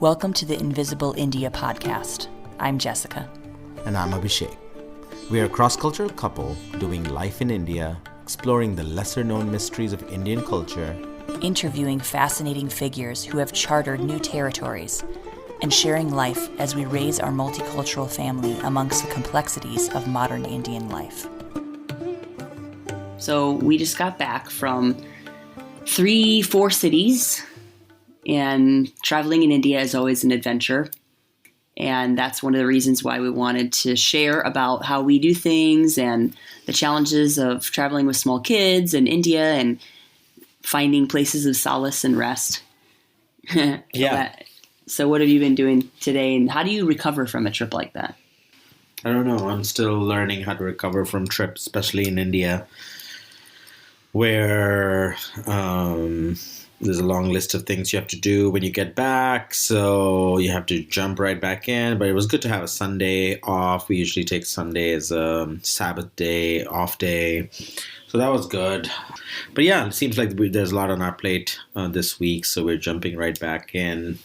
Welcome to the Invisible India podcast. I'm Jessica. And I'm Abhishek. We are a cross-cultural couple doing life in India, exploring the lesser-known mysteries of Indian culture, Interviewing fascinating figures who have chartered new territories, and sharing life as we raise our multicultural family amongst the complexities of modern Indian life. So we just got back from 3-4 cities, and traveling in India is always an adventure. And that's one of the reasons why we wanted to share about how we do things and the challenges of traveling with small kids in India and finding places of solace and rest. Yeah. So what have you been doing today, and how do you recover from a trip like that? I don't know. I'm still learning how to recover from trips, especially in India, where there's a long list of things you have to do when you get back. So you have to jump right back in. But it was good to have a Sunday off. We usually take Sunday as a Sabbath day, off day. So that was good. But yeah, it seems like there's a lot on our plate this week. So we're jumping right back into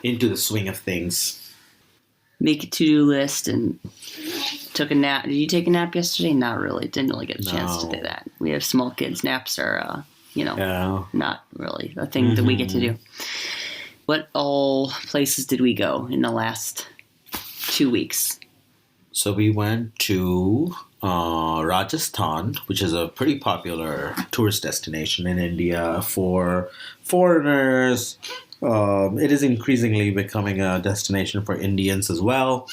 the swing of things. Make a to-do list and took a nap. Did you take a nap yesterday? Not really. Didn't really get a chance to do that. We have small kids. Naps are, not really a thing that we get to do. What all places did we go in the last 2 weeks? So we went to Rajasthan, which is a pretty popular tourist destination in India for foreigners. It is increasingly becoming a destination for Indians as well,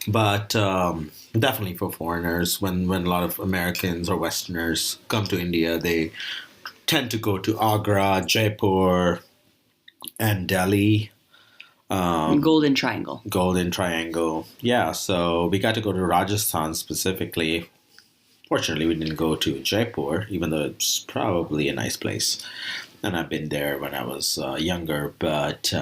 but definitely for foreigners. When a lot of Americans or Westerners come to India, they tend to go to Agra, Jaipur, and Delhi. Golden Triangle. Golden Triangle. Yeah, so we got to go to Rajasthan specifically. Fortunately, we didn't go to Jaipur, even though it's probably a nice place. And I've been there when I was younger. But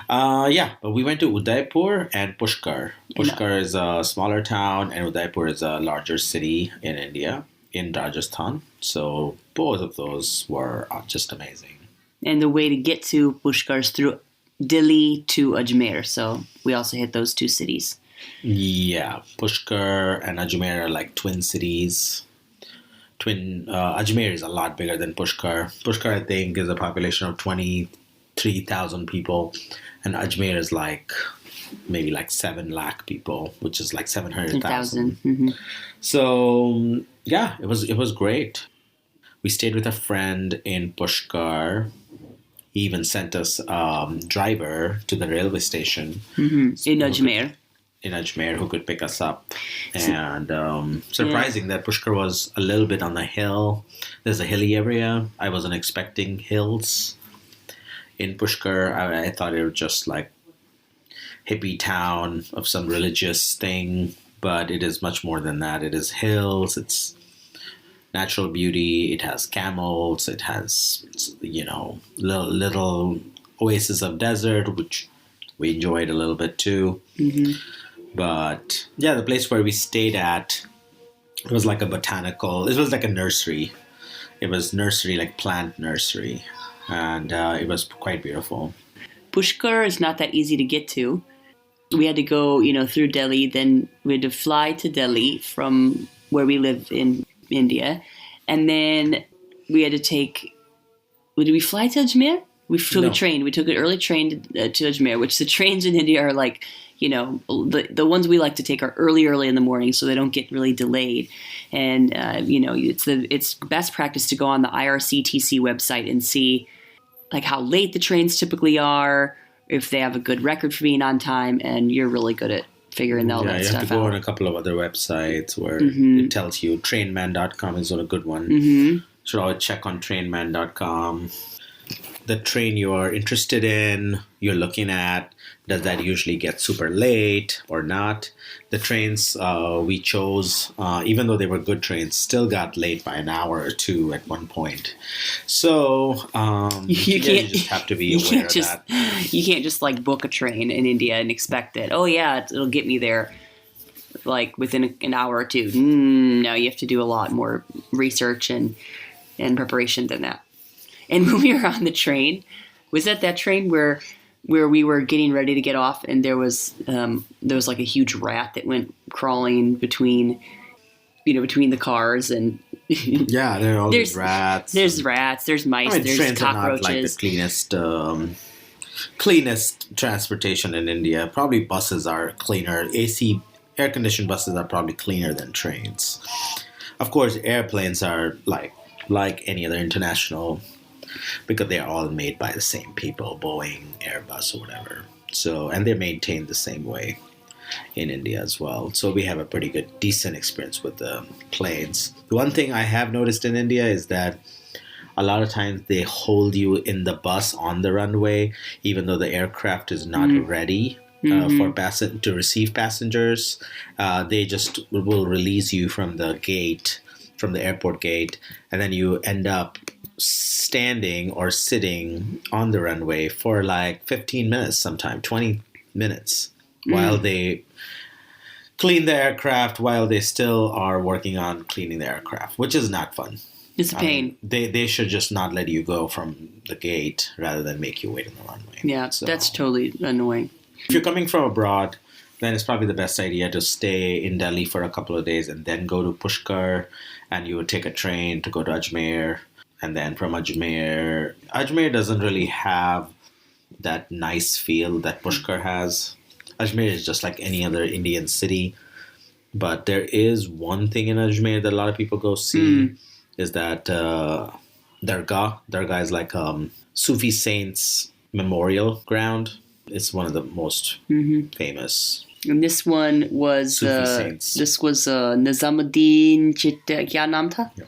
but we went to Udaipur and Pushkar. Pushkar is a smaller town and Udaipur is a larger city in India, in Rajasthan. So both of those were just amazing. And the way to get to Pushkar is through Delhi to Ajmer. So we also hit those two cities. Yeah, Pushkar and Ajmer are like twin cities. Ajmer is a lot bigger than Pushkar. Pushkar, I think, is a population of 23,000 people, and Ajmer is maybe 7 lakh people, which is like 700,000. Mm-hmm. So yeah, it was great. We stayed with a friend in Pushkar. He even sent us driver to the railway station in Ajmer. In Ajmer, who could pick us up. And surprising that Pushkar was a little bit on the hill. There's a hilly area. I wasn't expecting hills in Pushkar. I thought it was just like hippie town of some religious thing, but it is much more than that. It is hills. It's natural beauty. It has camels. It has, little oasis of desert, which we enjoyed a little bit too. Mm-hmm. But yeah, the place where we stayed at, it was like it was like a nursery. It was nursery, like plant nursery. And it was quite beautiful. Pushkar is not that easy to get to. We had to go, through Delhi. Then we had to fly to Delhi from where we live in India. And then we had to did we fly to Ajmer? We took a train. We took an early train to Ajmer, which the trains in India are like, the ones we like to take are early in the morning so they don't get really delayed. And, it's best practice to go on the IRCTC website and see like how late the trains typically are, if they have a good record for being on time, and you're really good at figuring all that stuff out. You have to go on a couple of other websites where it tells you. Trainman.com is a good one. Mm-hmm. Should always check on trainman.com. The train you are interested in, you're looking at, does that usually get super late or not? The trains we chose, even though they were good trains, still got late by an hour or two at one point. So you just have to be aware of that. You can't just book a train in India and expect that, it'll get me there within an hour or two. No, you have to do a lot more research and preparation than that. And when we were on the train, was that train where where we were getting ready to get off, and there was like a huge rat that went crawling between the cars, and Yeah, there are always rats. There's rats. There's mice. There's trains cockroaches. are not like the cleanest transportation in India. Probably buses are cleaner. AC air-conditioned buses are probably cleaner than trains. Of course, airplanes are like any other international, because they're all made by the same people, Boeing, Airbus, or whatever. So, and they're maintained the same way in India as well. So we have a pretty good, decent experience with the planes. The one thing I have noticed in India is that a lot of times they hold you in the bus on the runway, even though the aircraft is not ready to receive passengers. They just will release you from the airport gate, and then you end up standing or sitting on the runway for like 15 minutes, sometimes 20 minutes, while they clean the aircraft, while they still are working on cleaning the aircraft, which is not fun. It's a pain. They should just not let you go from the gate rather than make you wait on the runway. Yeah, so that's totally annoying. If you're coming from abroad, then it's probably the best idea to stay in Delhi for a couple of days and then go to Pushkar, and you would take a train to go to Ajmer. And then from Ajmer doesn't really have that nice feel that Pushkar has. Ajmer is just like any other Indian city. But there is one thing in Ajmer that a lot of people go see, is that Dargah. Dargah is like Sufi saints memorial ground. It's one of the most famous. And this one was Sufi saints. This was Nizamuddin Chitta. Kya naam tha? Yeah.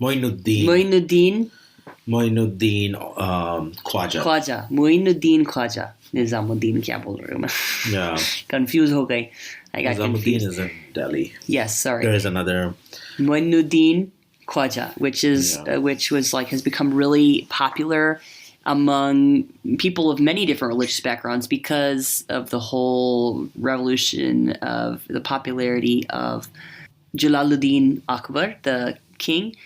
Moinuddin Khwaja. Moinuddin Khwaja. Nizamuddin kya bol rahe ho main? Yeah. Confused ho gayi. I got Nizamuddin confused. is in Delhi. Yes, sorry. There is another Moinuddin Khwaja, which was like has become really popular among people of many different religious backgrounds because of the whole revolution of the popularity of Jalaluddin Akbar, the king,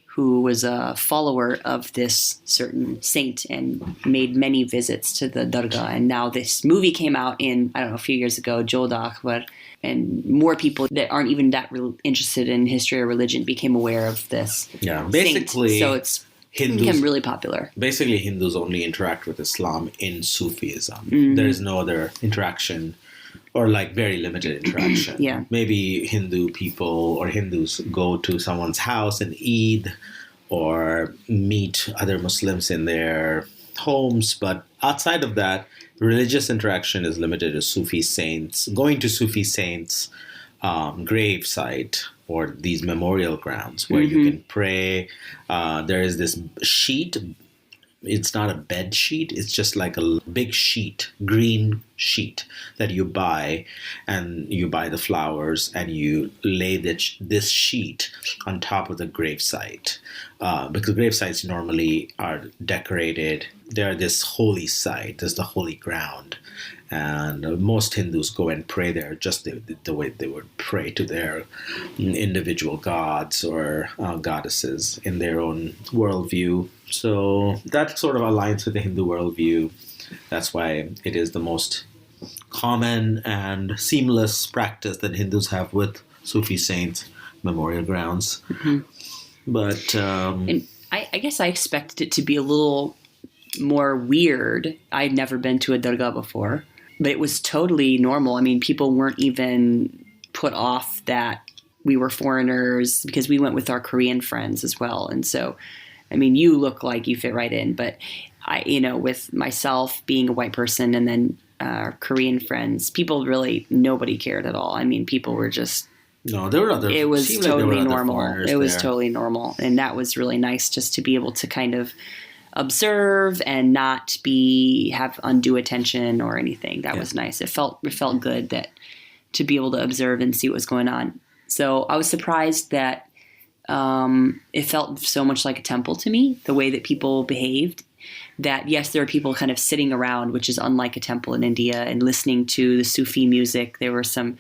who was a follower of this certain saint and made many visits to the dargah. And now this movie came out a few years ago, Jodha Akbar, and more people that aren't even that interested in history or religion became aware of this. Yeah, basically. Saint. So it's become really popular. Basically, Hindus only interact with Islam in Sufism. There is no other interaction, or like very limited interaction. Yeah. Maybe Hindu people or Hindus go to someone's house and Eid, or meet other Muslims in their homes. But outside of that, religious interaction is limited to Sufi saints, going to Sufi saints' grave site, or these memorial grounds where you can pray. There is this sheet. It's not a bed sheet. It's just like a big sheet, green sheet that you buy, and you buy the flowers and you lay this sheet on top of the gravesite, because gravesites normally are decorated. They're this holy site. This is the holy ground. And most Hindus go and pray there just the way they would pray to their individual gods or goddesses in their own worldview. So that sort of aligns with the Hindu worldview. That's why it is the most common and seamless practice that Hindus have with Sufi saints' memorial grounds. But and I guess I expected it to be a little more weird. I'd never been to a dargah before, but it was totally normal. I mean, people weren't even put off that we were foreigners, because we went with our Korean friends as well. And so, I mean, you look like you fit right in, but with myself being a white person and then Korean friends, nobody cared at all. I mean, people were just, no, there were other. It was totally normal. It was there. Totally normal. And that was really nice, just to be able to kind of observe and not have undue attention or anything. That was nice. It felt good to be able to observe and see what was going on. So I was surprised that it felt so much like a temple to me, the way that people behaved. That yes, there are people kind of sitting around, which is unlike a temple in India, and listening to the Sufi music. There were some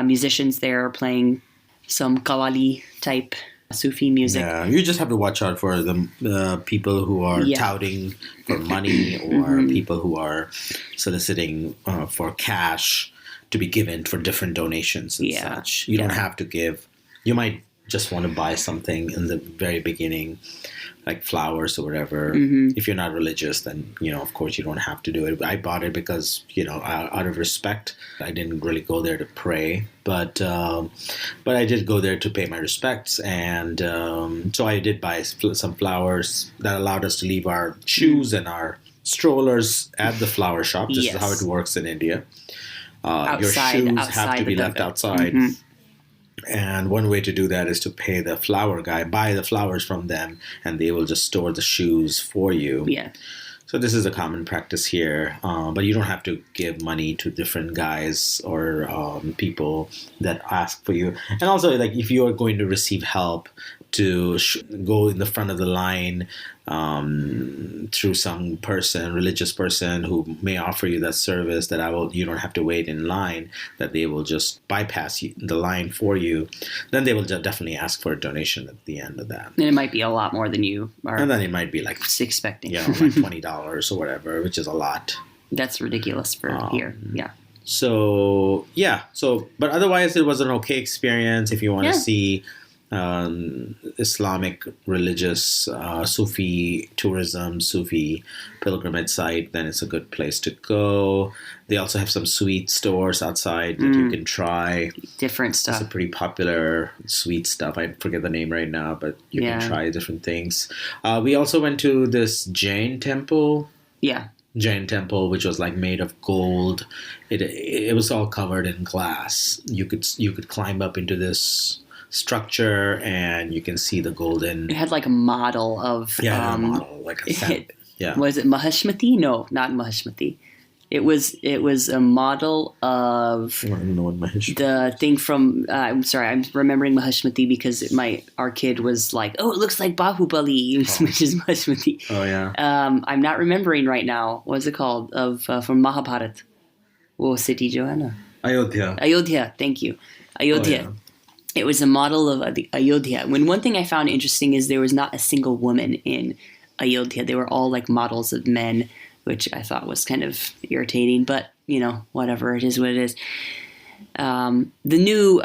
musicians there playing some qawwali type Sufi music. Yeah, you just have to watch out for the people who are touting for money or people who are soliciting for cash to be given for different donations and such. You don't have to give. You might just want to buy something in the very beginning, like flowers or whatever. If you're not religious, then, of course you don't have to do it. I bought it because, out of respect, I didn't really go there to pray, but I did go there to pay my respects. And so I did buy some flowers that allowed us to leave our shoes and our strollers at the flower shop. This is how it works in India. Your shoes have to be left outside. And one way to do that is to pay the flower guy, buy the flowers from them, and they will just store the shoes for you. Yeah. So this is a common practice here, but you don't have to give money to different guys or people that ask for you. And also, like, if you are going to receive help, to go in the front of the line through some religious person who may offer you that service, you don't have to wait in line, that they will just bypass the line for you, then they will definitely ask for a donation at the end of that. And it might be a lot more than you are. And then it might be like expecting. like $20 or whatever, which is a lot. That's ridiculous for here. Yeah. So, but otherwise it was an okay experience. If you want to see Islamic religious Sufi tourism, Sufi pilgrimage site, then it's a good place to go. They also have some sweet stores outside that you can try. Different stuff. It's a pretty popular sweet stuff. I forget the name right now, but you can try different things. We also went to this Jain temple. Yeah. Jain temple, which was like made of gold. It was all covered in glass. You could climb up into this structure and you can see the golden. It had like a model of a model like a Was it Mahashmati? No, not Mahashmati. It was a model of I don't know what Mahashmati. The thing from I'm sorry, I'm remembering Mahashmati because our kid was like, oh, it looks like Bahubali, which is Mahashmati. Oh yeah. I'm not remembering right now. What's it called? From Mahabharat. What city, Joanna? Ayodhya. Thank you. Ayodhya. Oh, yeah. It was a model of the Ayodhya. One thing I found interesting is there was not a single woman in Ayodhya. They were all like models of men, which I thought was kind of irritating, but whatever, it is what it is. The new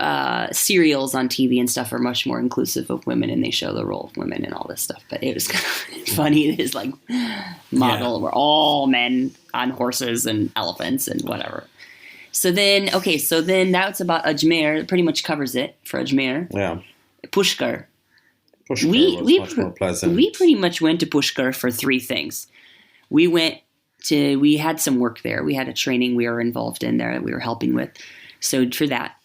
serials on TV and stuff are much more inclusive of women, and they show the role of women and all this stuff. But it was kind of funny. It is like model were all men on horses and elephants and whatever. So then that's about Ajmer. It pretty much covers it for Ajmer. Yeah. Pushkar. Pushkar was much more pleasant. We pretty much went to Pushkar for three things. We had some work there. We had a training we were involved in there that we were helping with. So for that.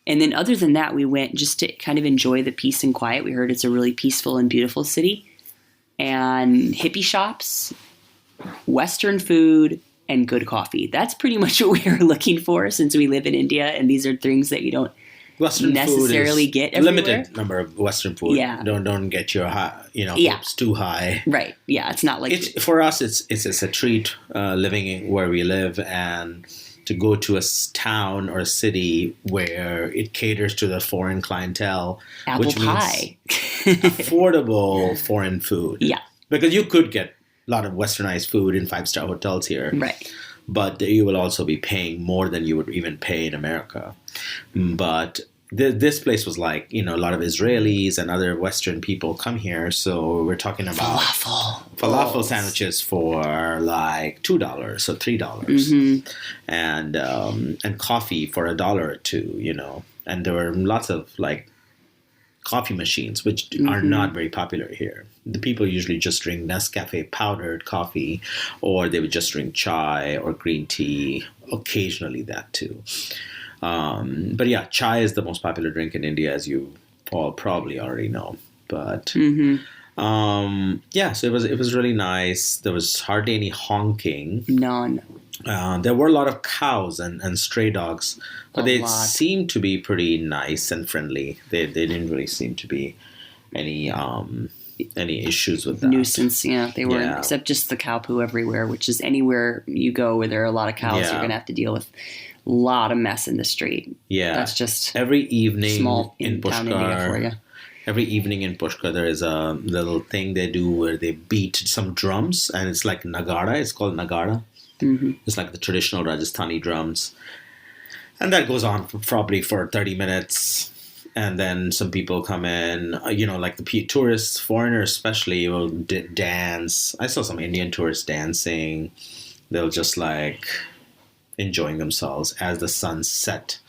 And then other than that, we went just to kind of enjoy the peace and quiet. We heard it's a really peaceful and beautiful city. And hippie shops, Western food, and good coffee. That's pretty much what we were looking for since we live in India. And these are things that you don't necessarily get everywhere. Limited number of Western food. Yeah. Don't get your hopes too high. Right. Yeah. It's not like for us. It's a treat living where we live and to go to a town or a city where it caters to the foreign clientele, apple which pie, means affordable foreign food. Yeah. Because you could get a lot of westernized food in 5-star hotels here. Right. But you will also be paying more than you would even pay in America. But this place was like, a lot of Israelis and other Western people come here. So we're talking about falafel sandwiches for like $2 or $3, and coffee for $1 or $2. And there were lots of like coffee machines, which are not very popular here. The people usually just drink Nescafe powdered coffee, or they would just drink chai or green tea, occasionally that too. But yeah, chai is the most popular drink in India, as you all probably already know. But so it was really nice. There was hardly any honking. None. There were a lot of cows and stray dogs, but they seemed to be pretty nice and friendly. They didn't really seem to be any issues with that. Nuisance, yeah. They weren't, except just the cow poo everywhere, which is anywhere you go where there are a lot of cows, you're going to have to deal with a lot of mess in the street. Yeah. That's just every evening small in town India for you. Pushkar. every evening in Pushkar there is a little thing they do where they beat some drums, and it's like nagara. It's called nagara. Mm-hmm. It's like the traditional Rajasthani drums, and that goes on probably for 30 minutes. And then some people come in, like the tourists, foreigners especially, will dance. I saw some Indian tourists dancing. They'll just like enjoying themselves as the sun set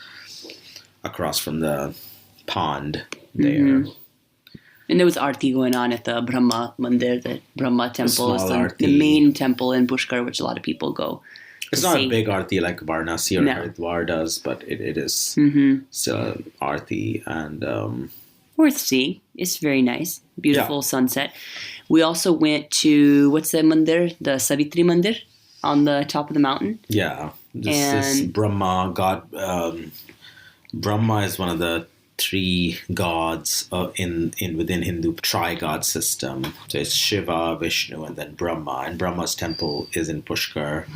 across from the pond there. Mm-hmm. And there was arti going on at the Brahma Mandir, the Brahma temple. Is the main temple in Pushkar, which a lot of people go. It's not a big arti like Varanasi or Haridwar does, but it is still arti and worth seeing. It's very nice, beautiful sunset. We also went to what's the mandir, the Savitri Mandir, on the top of the mountain. Yeah, this Brahma god. Brahma is one of the three gods within Hindu tri-god system. So it's Shiva, Vishnu, and then Brahma. And Brahma's temple is in Pushkar.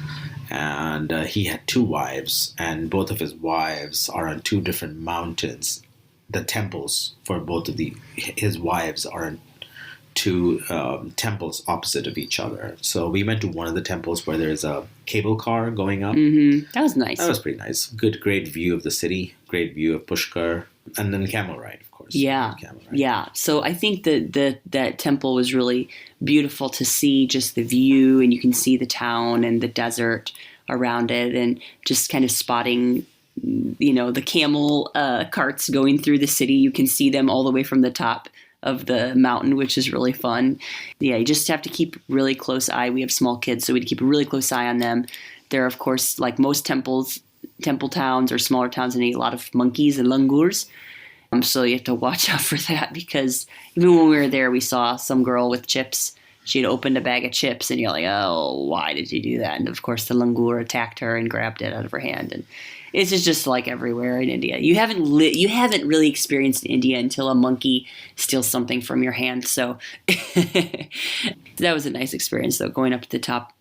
And he had two wives, and both of his wives are on two different mountains. The temples for both of his wives are on two temples opposite of each other. So we went to one of the temples where there's a cable car going up. Mm-hmm. That was nice. That was pretty nice. Great view of the city, great view of Pushkar, and then camel ride, of course. Yeah, yeah. So I think that temple was really beautiful to see, just the view, and you can see the town and the desert around it, and just kind of spotting, the camel carts going through the city. You can see them all the way from the top of the mountain, which is really fun. Yeah, you just have to keep really close eye. We have small kids, so we keep a really close eye on them. There are, of course, like most temple towns or smaller towns, and a lot of monkeys and langurs. So you have to watch out for that, because even when we were there, we saw some girl with chips. She had opened a bag of chips, and you're like, oh, why did you do that? And of course, the langur attacked her and grabbed it out of her hand. And it's just like everywhere in India. You haven't really experienced India until a monkey steals something from your hand. So that was a nice experience, though, going up to the top.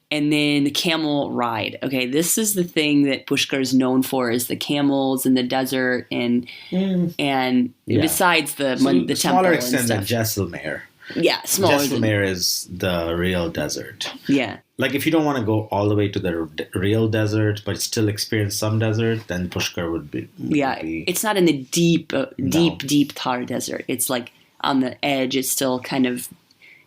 And then the camel ride. Okay, this is the thing that Pushkar is known for, is the camels in the desert and besides the temple smaller extent and than Jaisalmer. Yeah, smaller. Jaisalmer is the real desert. Yeah. Like if you don't want to go all the way to the real desert, but still experience some desert, then Pushkar would be. It's not in the deep Thar desert. It's like on the edge. It's still kind of,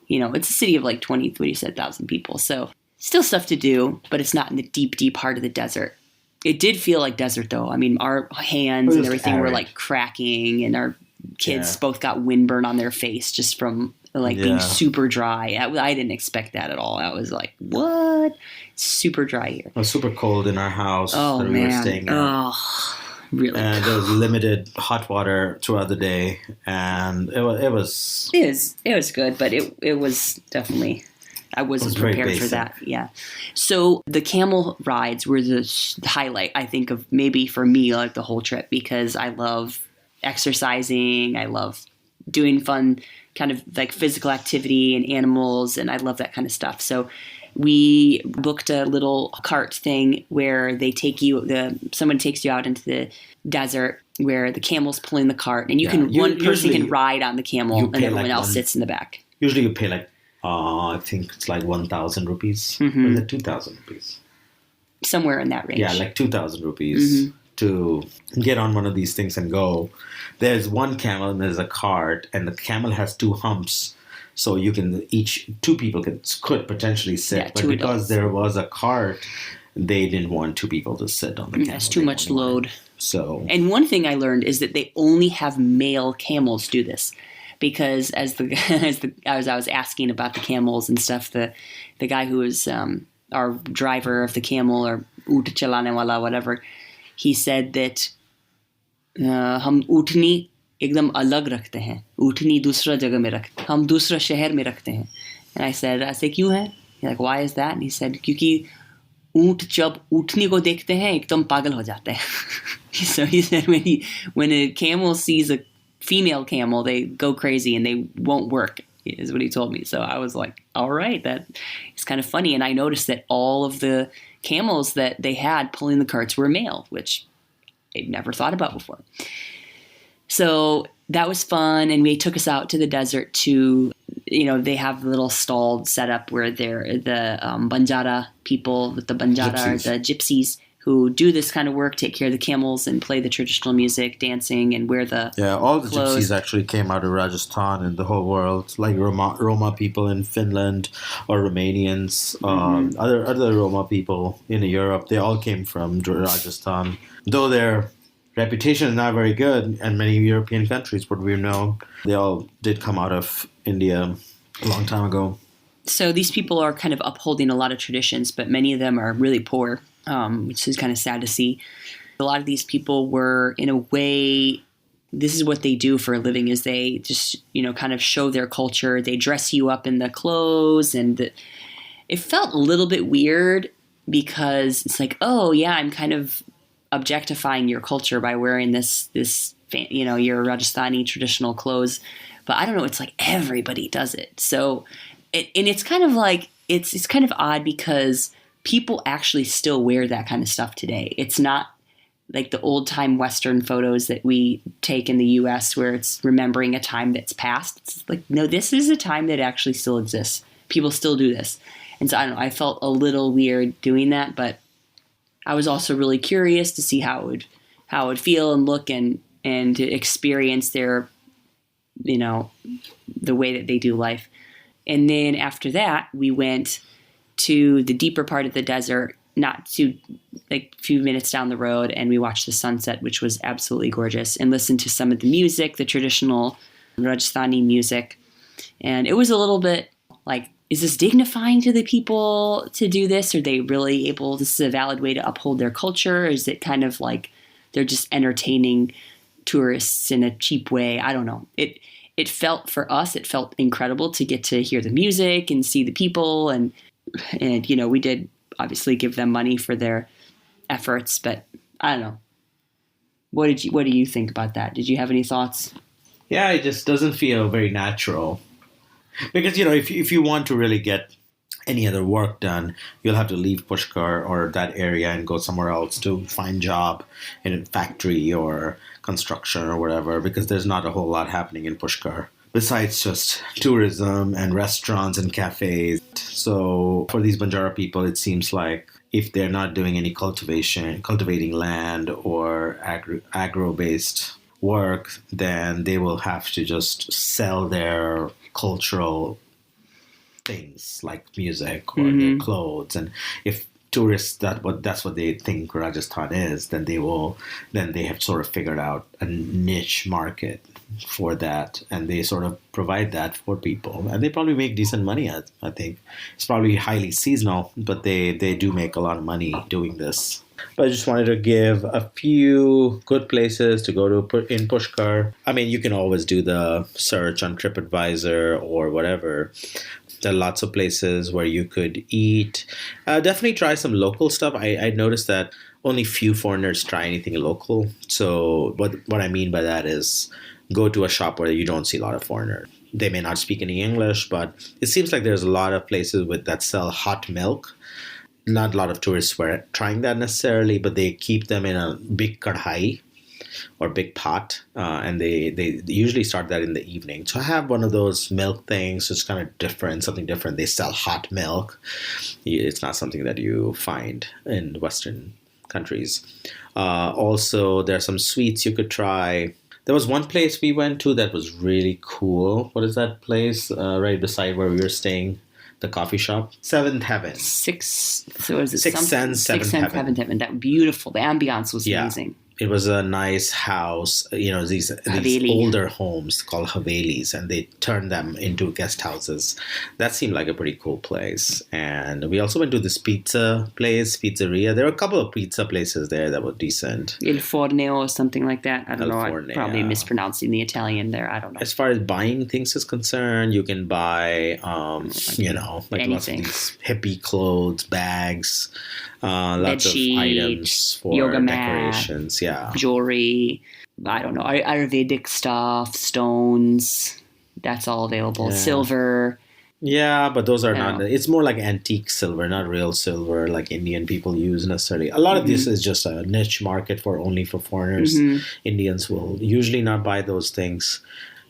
it's a city of like 27,000 people. So still stuff to do, but it's not in the deep heart of the desert. It did feel like desert, though. I mean, our hands and everything were like cracking, and our kids both got windburn on their face just from being super dry. I didn't expect that at all. I was like, what? Super dry here. It was super cold in our house that we were staying in. Oh, really? And there was limited hot water throughout the day, and it was good, but it was definitely. I wasn't prepared for that. Yeah. So the camel rides were the highlight, I think, of maybe for me, like the whole trip, because I love exercising. I love doing fun kind of like physical activity and animals, and I love that kind of stuff. So we booked a little cart thing where they take someone takes you out into the desert where the camel's pulling the cart, and one person can ride on the camel and everyone else sits in the back. Usually you pay like I think it's like 1,000 rupees. Mm-hmm. Or is it 2,000 rupees? Somewhere in that range. Yeah, like 2,000 rupees to get on one of these things and go. There's one camel and there's a cart, and the camel has two humps. So two people could potentially sit. Yeah, but because there was a cart, they didn't want two people to sit on the camel. That's too much load. So, and one thing I learned is that they only have male camels do this. Because as I was asking about the camels and stuff, the guy who was our driver of the camel, or oot chalane wala, whatever, he said that हम ऊँटनी एकदम अलग रखते हैं, ऊँटनी दूसरा जगह में रखते हैं, हम दूसरा शहर में रखते हैं. And I said, ऐसे क्यों है? He's like, why is that? And he said, क्योंकि ऊँट जब ऊँटनी को देखते हैं एकदम पागल हो जाते हैं. So he said when a camel sees a female camel, they go crazy and they won't work, is what he told me. So I was like, all right, that is kind of funny. And I noticed that all of the camels that they had pulling the carts were male, which I'd never thought about before. So that was fun. And they took us out to the desert to, they have a little stall set up where they're the Banjara people, with the Banjara, Gypsies. the gypsies, who do this kind of work, take care of the camels and play the traditional music, dancing, and wear the all the clothes. gypsies actually came out of Rajasthan and the whole world, like Roma people in Finland or Romanians, other Roma people in Europe. They all came from Rajasthan, though their reputation is not very good in many European countries, what we've known. They all did come out of India a long time ago. So these people are kind of upholding a lot of traditions, but many of them are really poor, which is kind of sad to see. A lot of these people were, in a way, this is what they do for a living, is they just, kind of show their culture. They dress you up in the clothes, and it felt a little bit weird because it's like, oh yeah, I'm kind of objectifying your culture by wearing this, your Rajasthani traditional clothes. But I don't know, it's like everybody does it. So, and it's kind of like, it's kind of odd because people actually still wear that kind of stuff today. It's not like the old time Western photos that we take in the US where it's remembering a time that's past. It's like, no, this is a time that actually still exists. People still do this. And so I don't know, I felt a little weird doing that, but I was also really curious to see how it would feel and look and to experience their, the way that they do life. And then after that, we went to the deeper part of the desert, not too, like a few minutes down the road, and we watched the sunset, which was absolutely gorgeous, and listened to some of the music, the traditional Rajasthani music. And it was a little bit like, is this dignifying to the people to do this? Are they really able, this is a valid way to uphold their culture? Or is it kind of like they're just entertaining tourists in a cheap way? I don't know. It felt, for us, it felt incredible to get to hear the music and see the people. And we did obviously give them money for their efforts, but I don't know. What do you think about that? Did you have any thoughts? Yeah, it just doesn't feel very natural. Because, if you want to really get any other work done, you'll have to leave Pushkar or that area and go somewhere else to find job in a factory or construction or whatever, because there's not a whole lot happening in Pushkar besides just tourism and restaurants and cafes. So for these Banjara people, it seems like if they're not doing any cultivating land or agro-based work, then they will have to just sell their cultural things like music or their clothes. And if tourists, that's what they think Rajasthan is, then they have sort of figured out a niche market for that, and they sort of provide that for people, and they probably make decent money. I think it's probably highly seasonal, but they do make a lot of money doing this. But I just wanted to give a few good places to go to in Pushkar. I mean, you can always do the search on TripAdvisor or whatever. There are lots of places where you could eat. Definitely try some local stuff. I noticed that only few foreigners try anything local. So what I mean by that is go to a shop where you don't see a lot of foreigners. They may not speak any English, but it seems like there's a lot of places that sell hot milk. Not a lot of tourists were trying that necessarily, but they keep them in a big kadhai or big pot, and they usually start that in the evening. So I have one of those milk things. It's kind of different, something different. They sell hot milk. It's not something that you find in Western countries. Also, there are some sweets you could try. There was one place we went to that was really cool. What is that place right beside where we were staying? The coffee shop, Seventh Heaven. Sixth Sense, Seventh Heaven. That beautiful. The ambiance was amazing. It was a nice house, these older homes called Havelis, and they turned them into guest houses. That seemed like a pretty cool place. And we also went to this pizzeria. There were a couple of pizza places there that were decent. Il Forneo or something like that. I don't know. Forneo. I'm probably mispronouncing the Italian there. I don't know. As far as buying things is concerned, you can buy, lots of these hippie clothes, bags, lots of items for yoga decorations. Jewelry, I don't know, Ayurvedic stuff, stones, that's all available. Yeah. Silver, Yeah, but those are I don't not. know. It's more like antique silver, not real silver like Indian people use necessarily. A lot of this is just a niche market for only for foreigners. Hmm. Indians will usually not buy those things.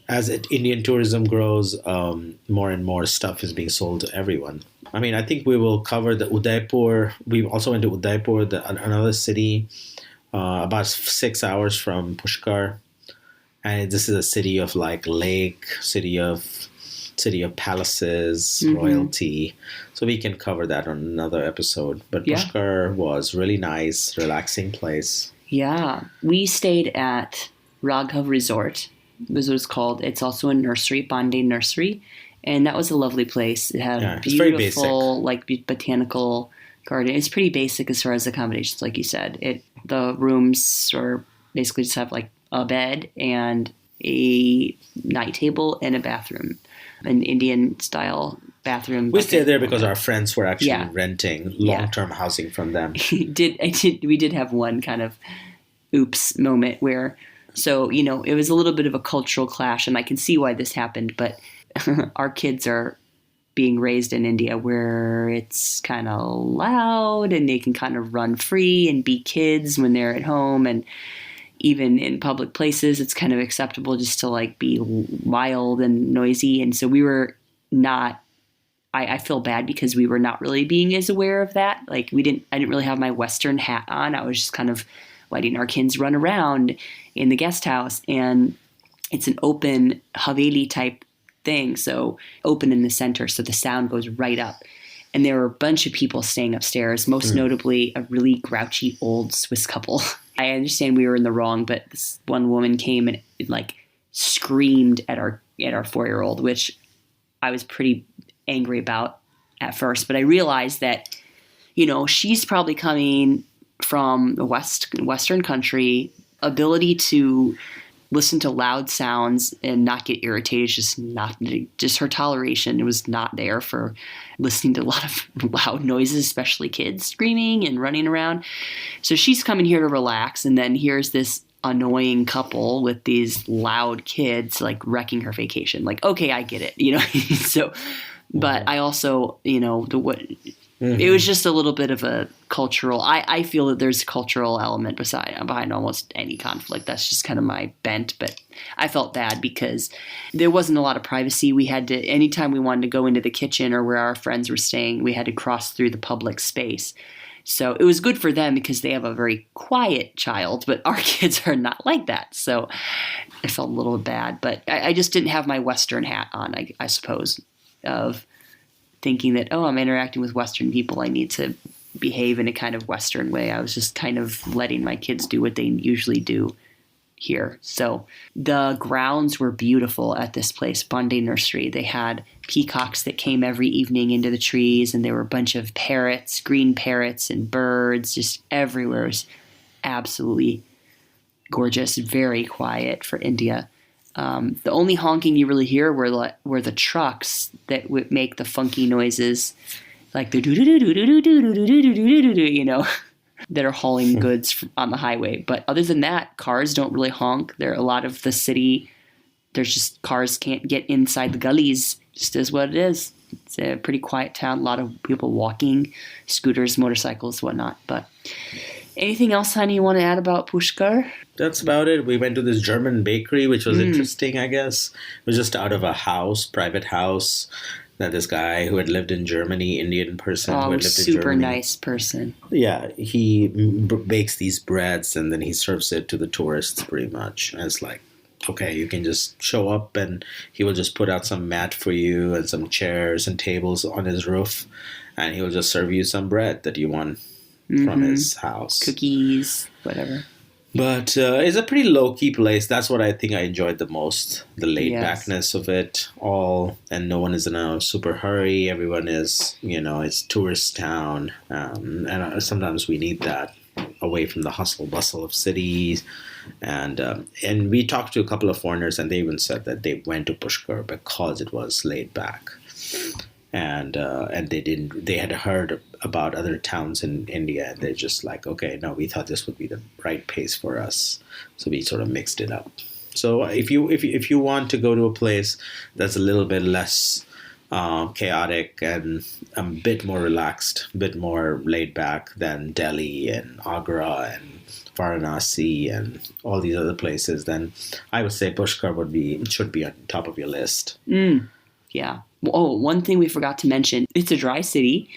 As Indian tourism grows, more and more stuff is being sold to everyone. I mean, I think we will cover the Udaipur. We also went to Udaipur, another city, about 6 hours from Pushkar, and this is a city of like lake, city of palaces, Hmm. royalty. So we can cover that on another episode. But Yeah. Pushkar was really nice, relaxing place. Yeah. We stayed at Raghav Resort, was what it's called. It's also a nursery, Bombay Nursery. And that was a lovely place. It had a Yeah, it's very basic. beautiful, like, botanical garden. It's pretty basic as far as accommodations, like you said. The rooms are basically just have, like, a bed and a night table and a bathroom, an Indian-style bathroom. We stayed there because bucket. our friends were actually Yeah. renting Yeah. long-term housing from them. We did have one kind of oops moment where, so, it was a little bit of a cultural clash, and I can see why this happened, but our kids are being raised in India where it's kind of loud and they can kind of run free and be kids when they're at home, and even in public places it's kind of acceptable just to like be wild and noisy. And so we were not, I feel bad because we were not really being as aware of that. Like I didn't really have my Western hat on. I was just kind of letting our kids run around in the guest house, and it's an open Haveli type thing. So open in the center. So the sound goes right up. And there were a bunch of people staying upstairs, most notably a really grouchy old Swiss couple. I understand we were in the wrong, but this one woman came and like screamed at our 4-year-old, which I was pretty angry about at first. But I realized that, she's probably coming from the Western country. Ability to listen to loud sounds and not get irritated, just her toleration was not there for listening to a lot of loud noises, especially kids screaming and running around. So she's coming here to relax, and then here's this annoying couple with these loud kids like wrecking her vacation. Like, okay, I get it, So, but I also, it was just a little bit of a cultural. I feel that there's a cultural element behind almost any conflict. That's just kind of my bent. But I felt bad because there wasn't a lot of privacy. We had to, anytime we wanted to go into the kitchen or where our friends were staying, we had to cross through the public space. So it was good for them because they have a very quiet child, but our kids are not like that. So I felt a little bad, but I just didn't have my Western hat on, I suppose, of thinking that, I'm interacting with Western people, I need to behave in a kind of Western way. I was just kind of letting my kids do what they usually do here. So the grounds were beautiful at this place, Bombay Nursery. They had peacocks that came every evening into the trees, and there were a bunch of parrots, green parrots and birds just everywhere. It was absolutely gorgeous, very quiet for India. The only honking you really hear were the trucks that would make the funky noises, like the that are hauling goods on the highway. But other than that, cars don't really honk. There are a lot of the city. There's just cars can't get inside the gullies. Just is what it is. It's a pretty quiet town. A lot of people walking, scooters, motorcycles, whatnot. But anything else, honey, you want to add about Pushkar? That's about it. We went to this German bakery, which was interesting, I guess. It was just out of a private house, that this guy who had lived in Germany, Indian person who had lived in Germany. Super nice person. Yeah, he bakes these breads and then he serves it to the tourists pretty much. And it's like, okay, you can just show up and he will just put out some mat for you and some chairs and tables on his roof, and he will just serve you some bread that you want from his house. Cookies, whatever. But it's a pretty low-key place. That's what I think I enjoyed the most. The laid-backness of it all. And no one is in a super hurry. Everyone is, it's tourist town. And sometimes we need that away from the hustle bustle of cities. And we talked to a couple of foreigners, and they even said that they went to Pushkar because it was laid back. And they had heard about other towns in India, and they're just like, okay, no, we thought this would be the right pace for us, so we sort of mixed it up. So if you want to go to a place that's a little bit less chaotic and a bit more relaxed, a bit more laid back than Delhi and Agra and Varanasi and all these other places, then I would say Pushkar should be on top of your list. Yeah. Oh, one thing we forgot to mention, it's a dry city.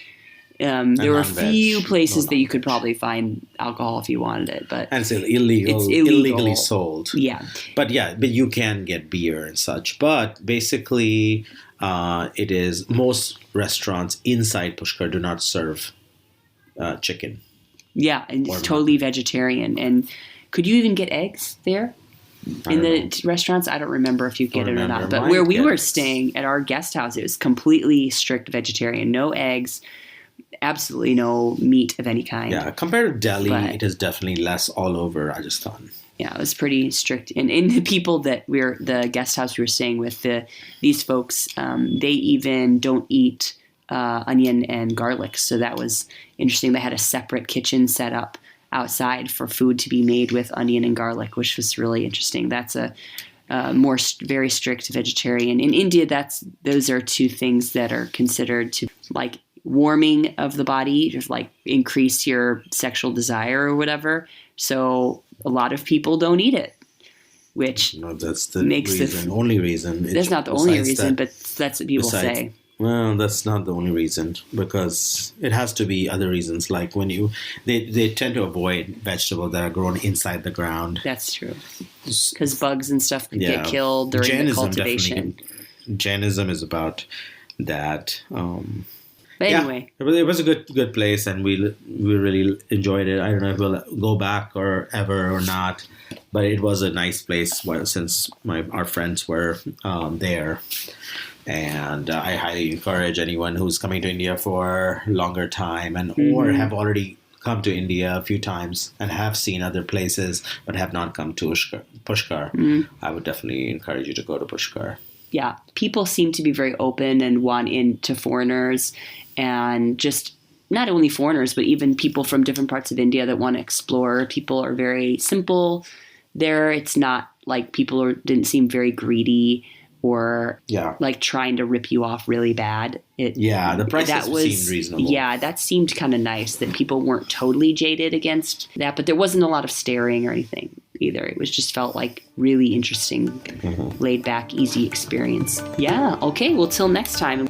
There were a few places that you could probably find alcohol if you wanted it, but and it's illegal. illegally sold. Yeah, but you can get beer and such. But basically, it is most restaurants inside Pushkar do not serve chicken. Yeah, and it's totally vegetarian. And could you even get eggs there in the restaurants? I don't remember if you get it or not. But where we were staying at our guest house, it was completely strict vegetarian, no eggs. Absolutely no meat of any kind. Yeah, compared to Delhi, it is definitely less all over Rajasthan. Yeah, it was pretty strict. And in the people that the guest house we were staying with, these folks, they even don't eat onion and garlic. So that was interesting. They had a separate kitchen set up outside for food to be made with onion and garlic, which was really interesting. That's a very strict vegetarian. In India, those are two things that are considered to like warming of the body, just like increase your sexual desire or whatever. So a lot of people don't eat it, which that's the only reason. That's not the only reason, but that's what people say. Well, that's not the only reason, because it has to be other reasons. Like when they tend to avoid vegetables that are grown inside the ground. That's true, because bugs and stuff could get killed during the cultivation. Jainism is about that. But anyway, it was a good place, and we really enjoyed it. I don't know if we'll go back or ever or not, but it was a nice place since our friends were there. And I highly encourage anyone who's coming to India for longer time or have already come to India a few times and have seen other places but have not come to Pushkar. I would definitely encourage you to go to Pushkar. Yeah, people seem to be very open and want into foreigners, and just not only foreigners, but even people from different parts of India that want to explore. People are very simple there. It's not like people didn't seem very greedy or like trying to rip you off really bad. The prices seemed reasonable. Yeah, that seemed kind of nice, that people weren't totally jaded against that, but there wasn't a lot of staring or anything either. It was just felt like really interesting, laid back, easy experience. Yeah, okay, well, till next time.